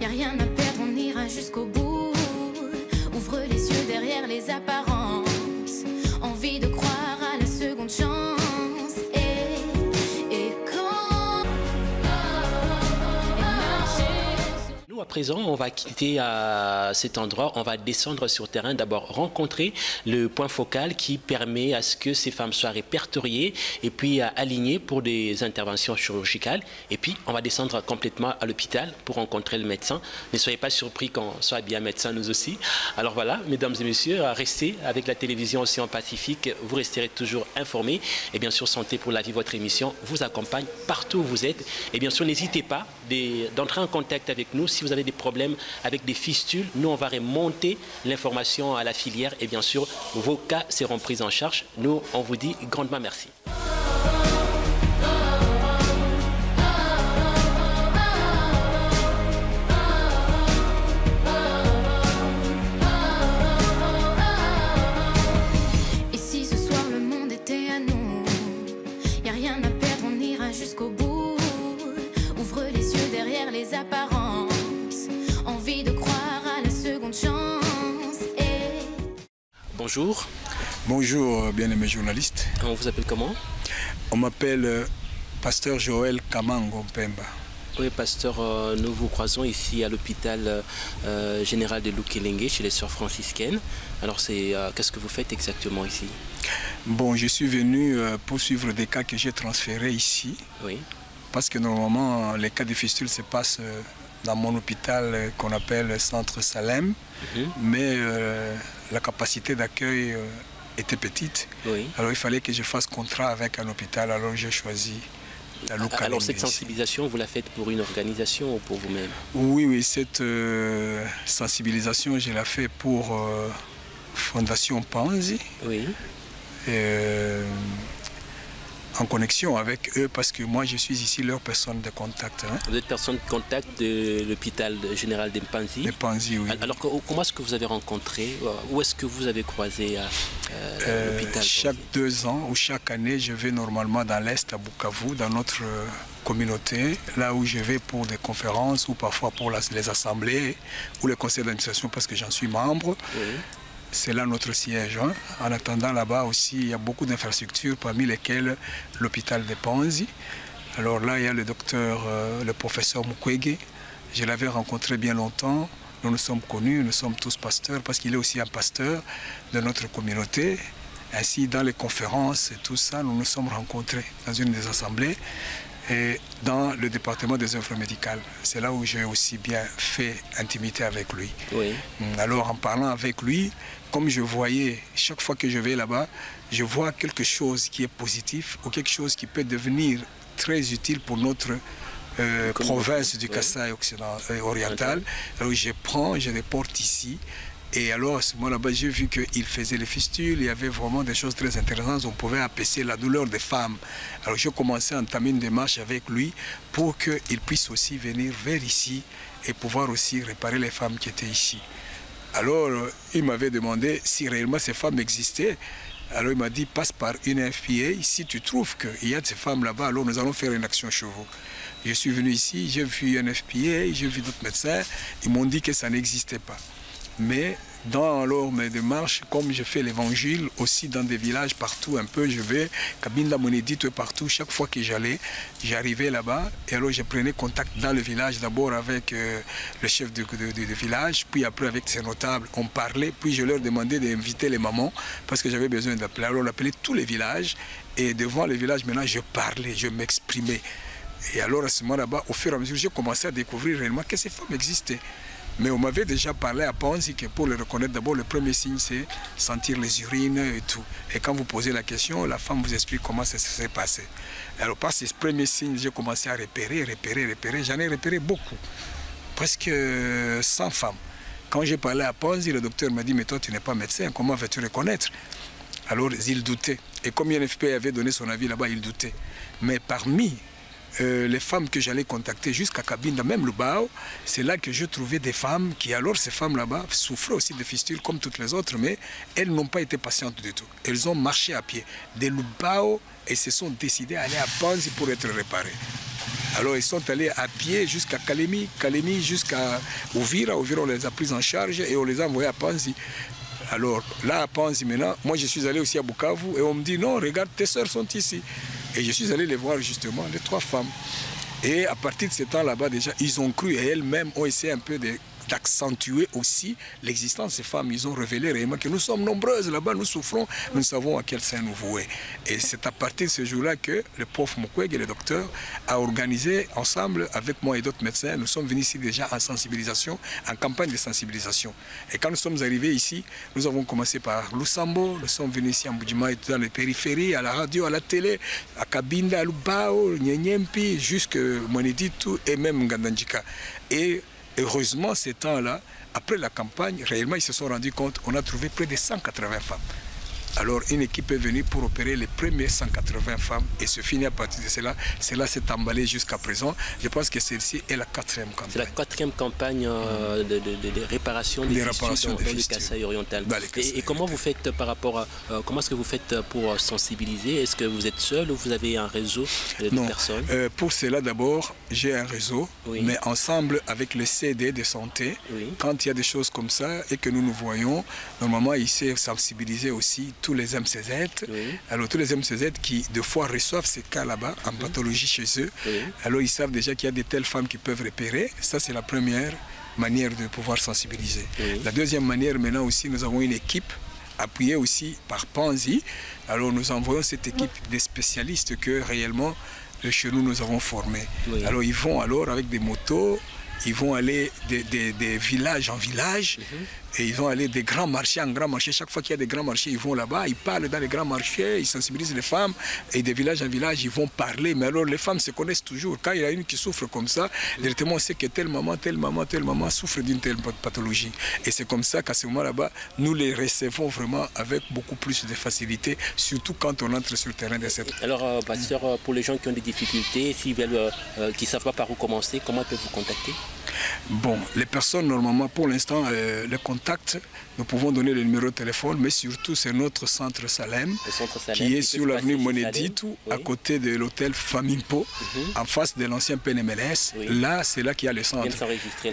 a rien à perdre, on ira jusqu'au bout. Ouvre les yeux derrière les apparences. Envie de croire à la seconde chance. Et quand Nous, à présent, on va quitter cet endroit, on va descendre sur terrain, d'abord rencontrer le point focal qui permet à ce que ces femmes soient répertoriées et puis alignées pour des interventions chirurgicales. Et puis, on va descendre complètement à l'hôpital pour rencontrer le médecin. Ne soyez pas surpris qu'on soit bien médecin, nous aussi. Alors voilà, mesdames et messieurs, restez avec la télévision Océan Pacifique, vous resterez toujours informés. Et bien sûr, Santé pour la vie, votre émission vous accompagne partout où vous êtes. Et bien sûr, n'hésitez pas d'entrer en contact avec nous si vous avez des problèmes avec des fistules. Nous, on va remonter l'information à la filière et bien sûr, vos cas seront pris en charge. Nous, on vous dit grandement merci. Et si ce soir le monde était à nous, y a rien à perdre, on ira jusqu'au bout. Ouvre les yeux derrière les apparences. Envie de croire à la seconde chance. Bonjour. Bonjour, bien-aimés journalistes. On vous appelle comment? On m'appelle Pasteur Joël Kamango Mpemba. Oui, pasteur, nous vous croisons ici à l'hôpital général de Lukelenge, chez les sœurs franciscaines. Alors, qu'est-ce que vous faites exactement ici? Bon, je suis venu pour suivre des cas que j'ai transférés ici. Oui. Parce que normalement, les cas de fistule se passent dans mon hôpital qu'on appelle Centre Salem. Mais la capacité d'accueil était petite. Oui. Alors, il fallait que je fasse contrat avec un hôpital. Alors, j'ai choisi la localité. Alors, cette sensibilisation, vous la faites pour une organisation ou pour vous-même? Oui, cette sensibilisation, je la fais pour Fondation Panzi. Oui. En connexion avec eux, parce que moi, je suis ici leur personne de contact. Hein. Vous êtes personne de contact de l'hôpital général de Mpanzi? De Panzi, oui. Alors, comment est-ce que vous avez rencontré? Où est-ce que vous avez croisé l'hôpital? Chaque 2 ans ou chaque année, je vais normalement dans l'Est, à Bukavu, dans notre communauté, là où je vais pour des conférences ou parfois pour les assemblées ou les conseils d'administration, parce que j'en suis membre. Oui. C'est là notre siège. Hein. En attendant, là-bas aussi, il y a beaucoup d'infrastructures, parmi lesquelles l'hôpital de Panzi. Alors là, il y a le docteur, le professeur Mukwege. Je l'avais rencontré bien longtemps. Nous nous sommes connus, nous sommes tous pasteurs, parce qu'il est aussi un pasteur de notre communauté. Ainsi, dans les conférences et tout ça, nous nous sommes rencontrés dans une des assemblées et dans le département des œuvres médicales. C'est là où j'ai aussi bien fait intimité avec lui. Oui. Alors, en parlant avec lui, comme je voyais, chaque fois que je vais là-bas, je vois quelque chose qui est positif ou quelque chose qui peut devenir très utile pour notre province du Kasaï oriental. Alors, je prends, je les porte ici. Et alors, à ce moment-là, j'ai vu qu'il faisait les fistules, il y avait vraiment des choses très intéressantes. On pouvait apaiser la douleur des femmes. Alors, j'ai commencé à entamer une démarche avec lui pour qu'il puisse aussi venir vers ici et pouvoir aussi réparer les femmes qui étaient ici. Alors, il m'avait demandé si réellement ces femmes existaient. Alors, il m'a dit, passe par une FPA. Si tu trouves qu'il y a de ces femmes là-bas, alors nous allons faire une action chez vous. Je suis venu ici, j'ai vu un FPA, j'ai vu d'autres médecins. Ils m'ont dit que ça n'existait pas. Mais dans alors mes démarches, comme je fais l'évangile aussi dans des villages partout un peu, je vais, Kabinda Monedite partout, chaque fois que j'arrivais là-bas, et alors je prenais contact dans le village, d'abord avec le chef de village, puis après avec ses notables, on parlait, puis je leur demandais d'inviter les mamans, parce que j'avais besoin d'appeler. Alors on appelait tous les villages, et devant les villages, maintenant je parlais, je m'exprimais. Et alors à ce moment-là, au fur et à mesure, j'ai commencé à découvrir réellement que ces femmes existaient. Mais on m'avait déjà parlé à Panzi que pour le reconnaître, d'abord, le premier signe, c'est sentir les urines et tout. Et quand vous posez la question, la femme vous explique comment ça s'est passé. Alors, par ces premiers signes, j'ai commencé à repérer. J'en ai repéré beaucoup. Presque 100 femmes. Quand j'ai parlé à Panzi, le docteur m'a dit, mais toi, tu n'es pas médecin, comment vas-tu reconnaître? Alors, il doutait. Et comme INFP avait donné son avis là-bas, il doutait. Mais parmi les femmes que j'allais contacter jusqu'à Cabinda, même le Bao, c'est là que je trouvais des femmes qui, alors ces femmes là-bas, souffraient aussi de fistules comme toutes les autres, mais elles n'ont pas été patientes du tout. Elles ont marché à pied de Lubao et se sont décidées à aller à Panzi pour être réparées. Alors ils sont allés à pied jusqu'à Kalemi, Kalemi jusqu'à Uvira, Uvira on les a pris en charge et on les a envoyés à Panzi. Alors là à Panzi maintenant, moi je suis allé aussi à Bukavu et on me dit non, regarde tes sœurs sont ici. Et je suis allé les voir justement, les 3 femmes. Et à partir de ce temps là-bas déjà, ils ont cru et elles-mêmes ont essayé un peu d'accentuer aussi l'existence de ces femmes. Ils ont révélé réellement que nous sommes nombreuses là-bas, nous souffrons, nous savons à quel sein nous vouer. Et c'est à partir de ce jour-là que le prof Mukwege et le docteur a organisé ensemble avec moi et d'autres médecins, nous sommes venus ici déjà en sensibilisation, en campagne de sensibilisation. Et quand nous sommes arrivés ici, nous avons commencé par Lusambo, nous sommes venus ici en Boudjima, dans les périphéries, à la radio, à la télé, à Cabinda, à Lubao, Nyenyempi, jusqu'à Moneditu et même Ngandandjika. Et heureusement, ces temps-là, après la campagne, réellement, ils se sont rendus compte qu'on a trouvé près de 180 femmes. Alors, une équipe est venue pour opérer les premières 180 femmes et se finit à partir de cela. Cela s'est emballé jusqu'à présent. Je pense que celle-ci est la 4e campagne. C'est la 4e campagne de réparation des fistules dans le Kasaï oriental. Et comment vous faites par rapport à... comment est-ce que vous faites pour sensibiliser? Est-ce que vous êtes seul ou vous avez un réseau de personnes? Pour cela, d'abord, j'ai un réseau, mais ensemble avec le CD de santé, quand il y a des choses comme ça et que nous nous voyons, normalement, il sait sensibiliser aussi tous les MCZ. Alors tous les MCZ qui de fois reçoivent ces cas là-bas en pathologie chez eux, alors ils savent déjà qu'il y a de telles femmes qui peuvent repérer. Ça c'est la première manière de pouvoir sensibiliser. La deuxième manière, maintenant aussi, nous avons une équipe appuyée aussi par Panzi. Alors nous envoyons cette équipe des spécialistes que réellement chez nous avons formés. Alors ils vont alors avec des motos, ils vont aller des villages en village. Et ils vont aller des grands marchés en grands marchés. Chaque fois qu'il y a des grands marchés, ils vont là-bas, ils parlent dans les grands marchés, ils sensibilisent les femmes. Et des villages en village, ils vont parler. Mais alors, les femmes se connaissent toujours. Quand il y a une qui souffre comme ça, directement, on sait que telle maman souffre d'une telle pathologie. Et c'est comme ça qu'à ce moment là-bas, nous les recevons vraiment avec beaucoup plus de facilité, surtout quand on entre sur le terrain de cette... Alors, pasteur, pour les gens qui ont des difficultés, s'ils veulent, qui ne savent pas par où commencer, comment ils peuvent vous contacter? Bon, les personnes, normalement, pour l'instant, le contact, nous pouvons donner le numéro de téléphone, mais surtout, c'est notre centre Salem, qui est sur l'avenue Moneditu, à côté de l'hôtel Famimpo, en face de l'ancien PNMLS. Là, c'est là qu'il y a le centre.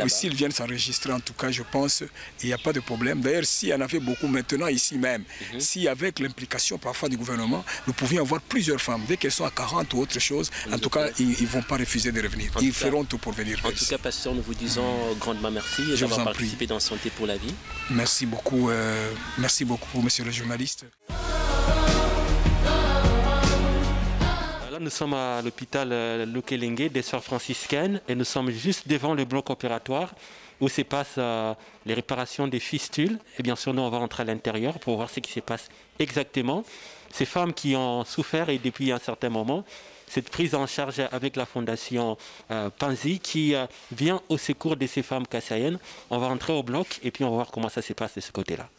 S'ils viennent s'enregistrer, en tout cas, je pense, il n'y a pas de problème. D'ailleurs, s'il y en avait beaucoup maintenant, ici même, si avec l'implication parfois du gouvernement, nous pouvions avoir plusieurs femmes. Dès qu'elles sont à 40 ou autre chose, en tout cas, ils ne vont pas refuser de revenir. Ils feront tout pour venir. En tout cas, pasteur, nous vous disons grandement merci d'avoir participé dans Santé pour la vie. Merci beaucoup, monsieur le journaliste. Là, nous sommes à l'hôpital Lukelenge des Sœurs franciscaines et nous sommes juste devant le bloc opératoire où se passent les réparations des fistules. Et bien sûr, nous, on va entrer à l'intérieur pour voir ce qui se passe exactement. Ces femmes qui ont souffert et depuis un certain moment, cette prise en charge avec la fondation Panzi qui vient au secours de ces femmes kassaïennes. On va entrer au bloc et puis on va voir comment ça se passe de ce côté-là.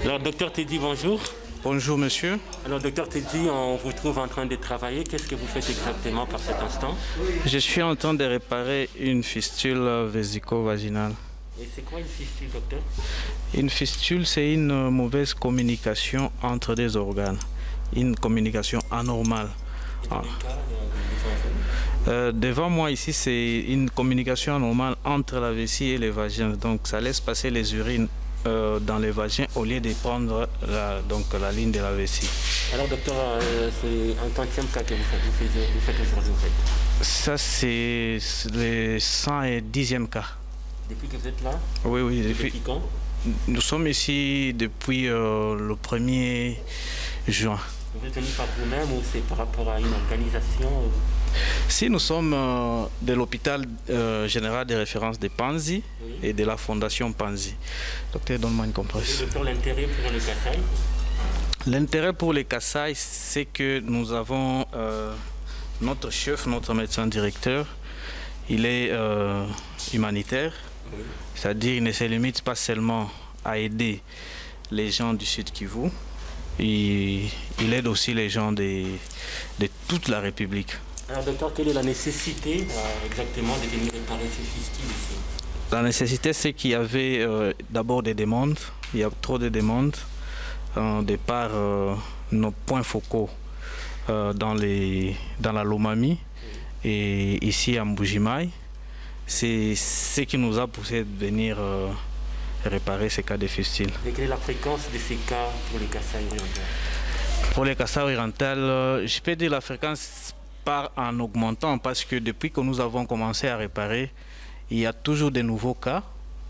Alors, docteur Teddy, bonjour. Bonjour, monsieur. Alors, docteur Teddy, on vous trouve en train de travailler. Qu'est-ce que vous faites exactement par cet instant? Je suis en train de réparer une fistule vésico-vaginale. Et c'est quoi une fistule, docteur? Une fistule, c'est une mauvaise communication entre des organes. Une communication anormale. Devant moi ici, c'est une communication anormale entre la vessie et les vagins. Donc ça laisse passer les urines dans les vagins au lieu de prendre la ligne de la vessie. Alors docteur, c'est un quantième cas que vous faites aujourd'hui en fait? Ça c'est le 110e cas. Depuis que vous êtes là? Oui. Depuis quand? Nous sommes ici depuis le 1er juin. Vous êtes venu par vous-même ou c'est par rapport à une organisation? Si nous sommes de l'hôpital général de référence de Panzi et de la fondation Panzi. Docteur, donne-moi une compresse. Docteur, l'intérêt pour les Kasaï? L'intérêt pour les Kasaï, c'est que nous avons notre chef, notre médecin directeur, il est humanitaire. C'est-à-dire qu'il ne se limite pas seulement à aider les gens du Sud Kivu, il aide aussi les gens de toute la République. Alors docteur, quelle est la nécessité exactement de venir réparer ces fistules ici? La nécessité, c'est qu'il y avait d'abord des demandes. Il y a trop de demandes de par nos points focaux dans la Lomami et ici à Mbuji-Mayi. C'est ce qui nous a poussé de venir réparer ces cas de fistules. Et quelle est la fréquence de ces cas pour les Kasaï orientales? Pour les Kasaï orientales, je peux dire la fréquence part en augmentant parce que depuis que nous avons commencé à réparer, il y a toujours de nouveaux cas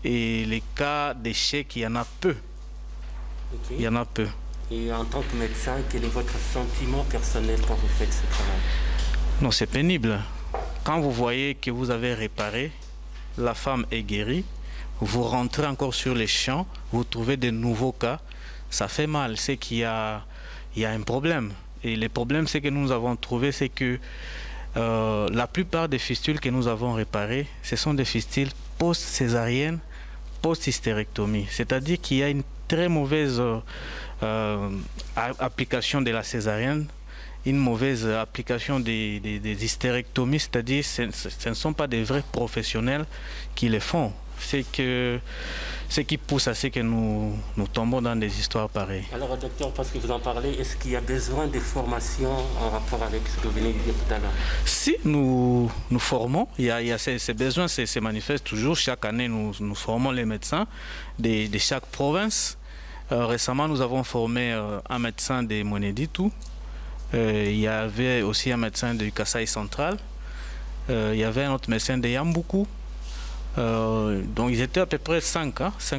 et les cas d'échec, il y en a peu. Okay. Il y en a peu. Et en tant que médecin, quel est votre sentiment personnel quand vous faites ce travail? Non, c'est pénible. Quand vous voyez que vous avez réparé, la femme est guérie, vous rentrez encore sur les champs, vous trouvez de nouveaux cas, ça fait mal. C'est qu'il y a un problème. Et le problème, c'est que nous avons trouvé, c'est que la plupart des fistules que nous avons réparées, ce sont des fistules post-césariennes, post-hystérectomie. C'est-à-dire qu'il y a une très mauvaise application de la césarienne, une mauvaise application des hystérectomies, c'est-à-dire que ce ne sont pas des vrais professionnels qui les font. C'est ce qui pousse à ce que nous tombons dans des histoires pareilles. Alors docteur, parce que vous en parlez, est-ce qu'il y a besoin de formation en rapport avec ce que vous venez de dire tout à l'heure? Si, nous formons, il y a ces besoins se manifestent toujours. Chaque année, nous formons les médecins de chaque province. Récemment, nous avons formé un médecin de Mweneditu. Il y avait aussi un médecin du Kasaï central. Il y avait un autre médecin de Yambuku. Donc ils étaient à peu près 5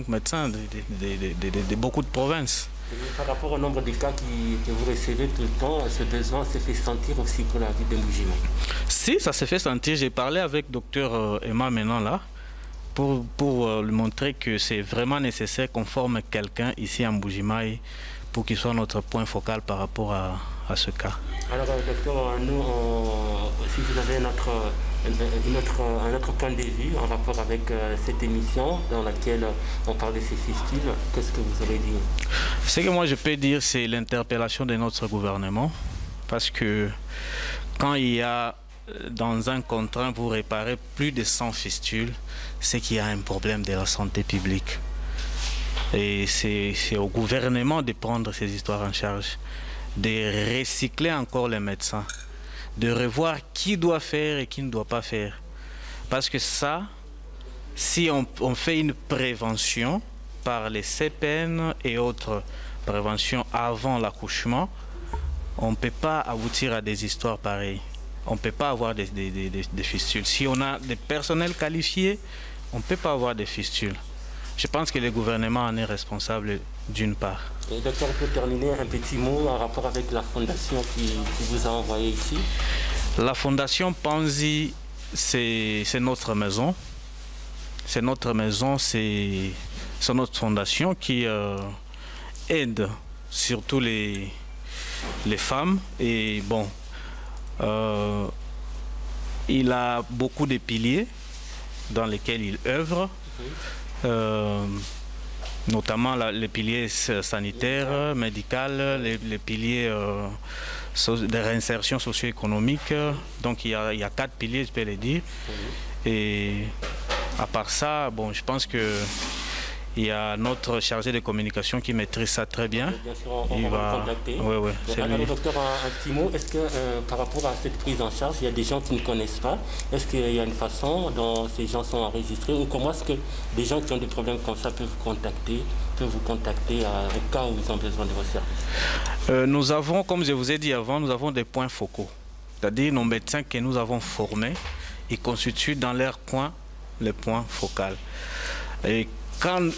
médecins de beaucoup de provinces. Et par rapport au nombre de cas que vous recevez tout le temps, ce besoin se fait sentir aussi pour la vie de Mbuji-Mayi? Si, ça se fait sentir. J'ai parlé avec docteur Emma maintenant là pour lui montrer que c'est vraiment nécessaire qu'on forme quelqu'un ici à Mbuji-Mayi pour qu'il soit notre point focal par rapport à ce cas. Alors docteur, nous, si vous avez un autre point de vue en rapport avec cette émission dans laquelle on parle de ces fistules, qu'est-ce que vous allez dire? Ce que moi je peux dire, c'est l'interpellation de notre gouvernement, parce que quand il y a dans un contrat vous réparez plus de 100 fistules, c'est qu'il y a un problème de la santé publique. Et c'est au gouvernement de prendre ces histoires en charge, de recycler encore les médecins, de revoir qui doit faire et qui ne doit pas faire. Parce que ça, si on fait une prévention par les CPN et autres préventions avant l'accouchement, on ne peut pas aboutir à des histoires pareilles. On ne peut pas avoir des fistules. Si on a des personnels qualifiés, on ne peut pas avoir des fistules. Je pense que le gouvernement en est responsable d'une part. Et docteur, on peut terminer un petit mot en rapport avec la fondation qui vous a envoyé ici? La fondation Panzi, c'est notre maison. C'est notre maison, c'est notre fondation qui aide surtout les femmes. Et bon, il a beaucoup de piliers dans lesquels il œuvre. Notamment les piliers sanitaires, médicaux, les piliers de réinsertion socio-économique. Donc il y a 4 piliers, je peux le dire. Et à part ça, bon, je pense que il y a notre chargé de communication qui maîtrise ça très bien. Bien sûr, on va le contacter. Oui, c'est lui. Alors, docteur, un petit mot. Est-ce que par rapport à cette prise en charge, il y a des gens qui ne connaissent pas? Est-ce qu'il y a une façon dont ces gens sont enregistrés? Ou comment est-ce que des gens qui ont des problèmes comme ça peuvent vous contacter au cas où ils ont besoin de vos services? Nous avons, comme je vous ai dit avant, nous avons des points focaux. C'est-à-dire nos médecins que nous avons formés, ils constituent dans leur coin les points focaux. Et quand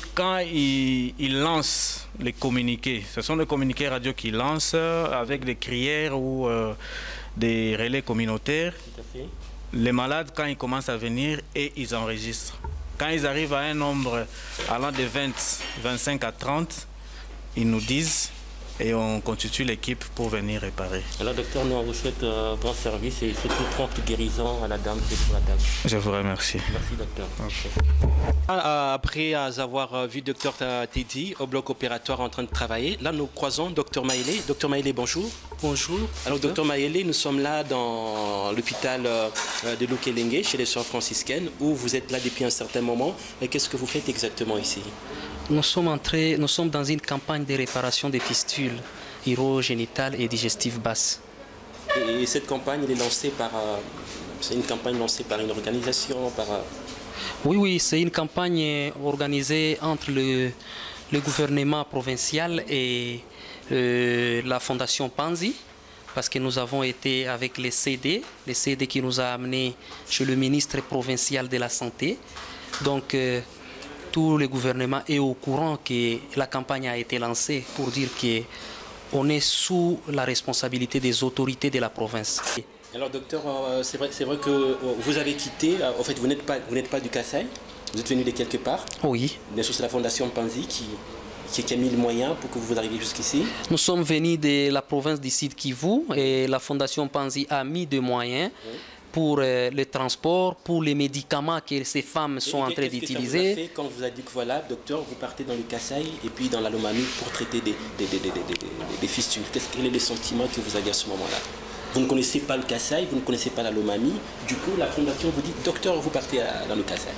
ils lancent les communiqués, ce sont des communiqués radio qu'ils lancent avec des crières ou des relais communautaires. Les malades, quand ils commencent à venir, et ils enregistrent. Quand ils arrivent à un nombre allant de 20, 25 à 30, ils nous disent et on constitue l'équipe pour venir réparer. Alors docteur, nous on vous souhaite bon service et surtout prompte guérison à la dame qui est sur la table. Je vous remercie. Merci docteur. Okay. Après avoir vu docteur Teddy au bloc opératoire en train de travailler, là nous croisons docteur Maélé. Docteur Maélé, bonjour. Bonjour. Alors docteur Maélé, nous sommes là dans l'hôpital de Lukelenge chez les Sœurs franciscaines où vous êtes là depuis un certain moment. Et qu'est-ce que vous faites exactement ici? Nous sommes dans une campagne de réparation des fistules urogénitales et digestives basses. Et cette campagne, elle est lancée par... c'est une campagne lancée par une organisation, par... Oui, c'est une campagne organisée entre le gouvernement provincial et la Fondation Panzi, parce que nous avons été avec les CD qui nous a amenés chez le ministre provincial de la Santé. Donc, tout le gouvernement est au courant que la campagne a été lancée pour dire qu'on est sous la responsabilité des autorités de la province. Alors docteur, c'est vrai que vous avez quitté, en fait vous n'êtes pas du Kassai, vous êtes venu de quelque part. Oui. Bien sûr c'est la Fondation Panzi qui a mis le moyen pour que vous arriviez jusqu'ici. Nous sommes venus de la province du Sud Kivu et la Fondation Panzi a mis des moyens. Oui. Pour le transport, pour les médicaments que ces femmes sont en train d'utiliser. Qu'est-ce que ça vous a fait quand vous a dit que voilà, docteur, vous partez dans le Kassai et puis dans la Lomami pour traiter des fistules? Quel est le sentiment que vous aviez à ce moment-là? Vous ne connaissez pas le Kassai, vous ne connaissez pas la Lomami. Du coup, la fondation vous dit, docteur, vous partez dans le Kassai.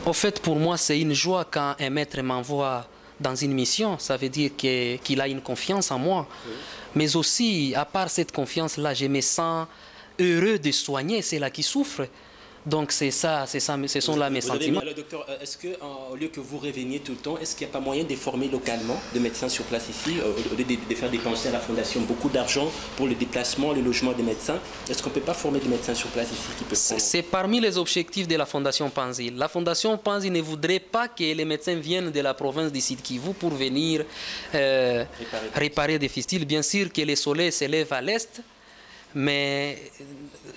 En fait, pour moi, c'est une joie quand un maître m'envoie dans une mission. Ça veut dire qu'il a une confiance en moi. Oui. Mais aussi, à part cette confiance-là, je me sens heureux de soigner ceux-là qui souffrent. Donc c'est ça, ce sont là mes sentiments. Alors docteur, est-ce qu'au lieu que vous reveniez tout le temps, est-ce qu'il n'y a pas moyen de former localement des médecins sur place ici, au lieu de faire dépenser à la fondation beaucoup d'argent pour le déplacement, le logement des médecins? Est-ce qu'on ne peut pas former des médecins sur place ici qui peuvent prendre... C'est parmi les objectifs de la Fondation Panzi. La Fondation Panzi ne voudrait pas que les médecins viennent de la province du Sud Kivu pour venir réparer des fistules. Bien sûr que le soleil s'élève à l'est, mais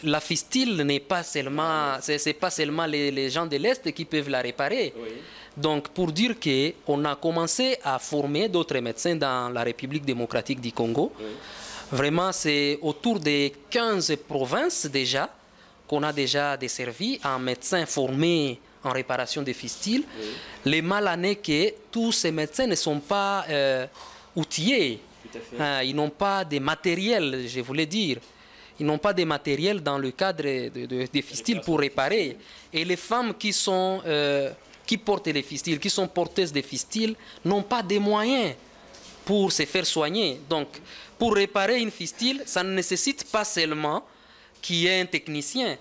la fistule n'est pas seulement, c'est pas seulement les gens de l'Est qui peuvent la réparer. Oui. Donc, pour dire qu'on a commencé à former d'autres médecins dans la République démocratique du Congo. Oui. Vraiment, c'est autour de 15 provinces déjà qu'on a déjà desservi en médecins formés en réparation des fistules. Oui. Les mal en est que tous ces médecins ne sont pas outillés. Tout à fait. Ils n'ont pas de matériel, je voulais dire. Ils n'ont pas de matériel dans le cadre des fistules pour réparer. Et les femmes qui portent les fistules, qui sont porteuses de fistules, n'ont pas de moyens pour se faire soigner. Donc, pour réparer une fistule, ça ne nécessite pas seulement qu'il y ait un technicien,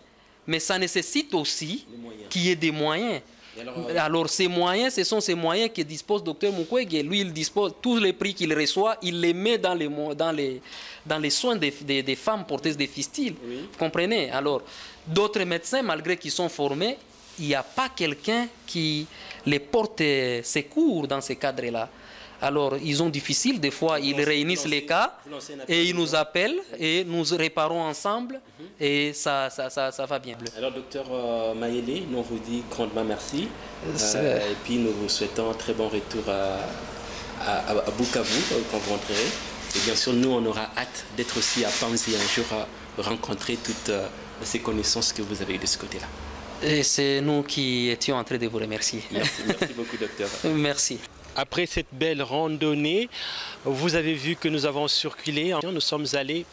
mais ça nécessite aussi qu'il y ait des moyens. Alors, ces moyens, ce sont ces moyens que dispose Dr Mukwege. Lui, il dispose tous les prix qu'il reçoit, il les met dans les soins des femmes porteuses de fistules. Oui. Vous comprenez? Alors, d'autres médecins, malgré qu'ils sont formés, il n'y a pas quelqu'un qui les porte secours dans ces cadres-là. Alors, ils ont difficile, des fois, ils réunissent les cas et ils nous appellent et nous réparons ensemble et ça va bien. Alors, docteur Maélé, nous vous dit grandement merci et puis nous vous souhaitons un très bon retour à Bukavu quand vous rentrerez. Et bien sûr, nous, on aura hâte d'être aussi à Panzi un jour à rencontrer toutes ces connaissances que vous avez eues de ce côté-là. Et c'est nous qui étions en train de vous remercier. Merci beaucoup, docteur. Merci. Après cette belle randonnée, vous avez vu que nous avons circulé. Nous sommes allés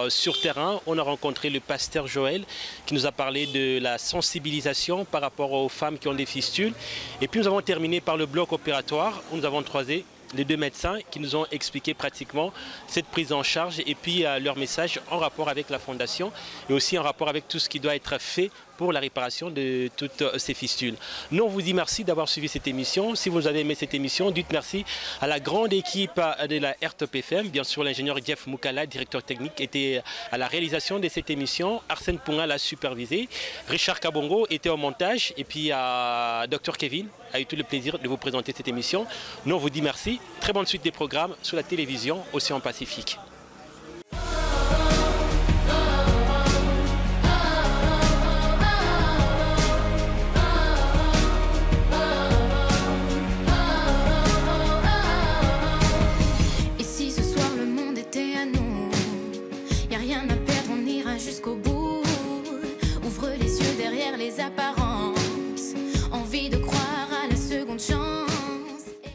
sur terrain. On a rencontré le pasteur Joël qui nous a parlé de la sensibilisation par rapport aux femmes qui ont des fistules. Et puis nous avons terminé par le bloc opératoire où nous avons croisé les deux médecins qui nous ont expliqué pratiquement cette prise en charge et puis leur message en rapport avec la fondation et aussi en rapport avec tout ce qui doit être fait pour la réparation de toutes ces fistules. Nous, on vous dit merci d'avoir suivi cette émission. Si vous avez aimé cette émission, dites merci à la grande équipe de la RTOP-FM. Bien sûr, l'ingénieur Jeff Moukala, directeur technique, était à la réalisation de cette émission. Arsène Punga l'a supervisé. Richard Kabongo était au montage. Et puis, Dr Kevin a eu tout le plaisir de vous présenter cette émission. Nous, on vous dit merci. Très bonne suite des programmes sur la télévision Océan Pacifique.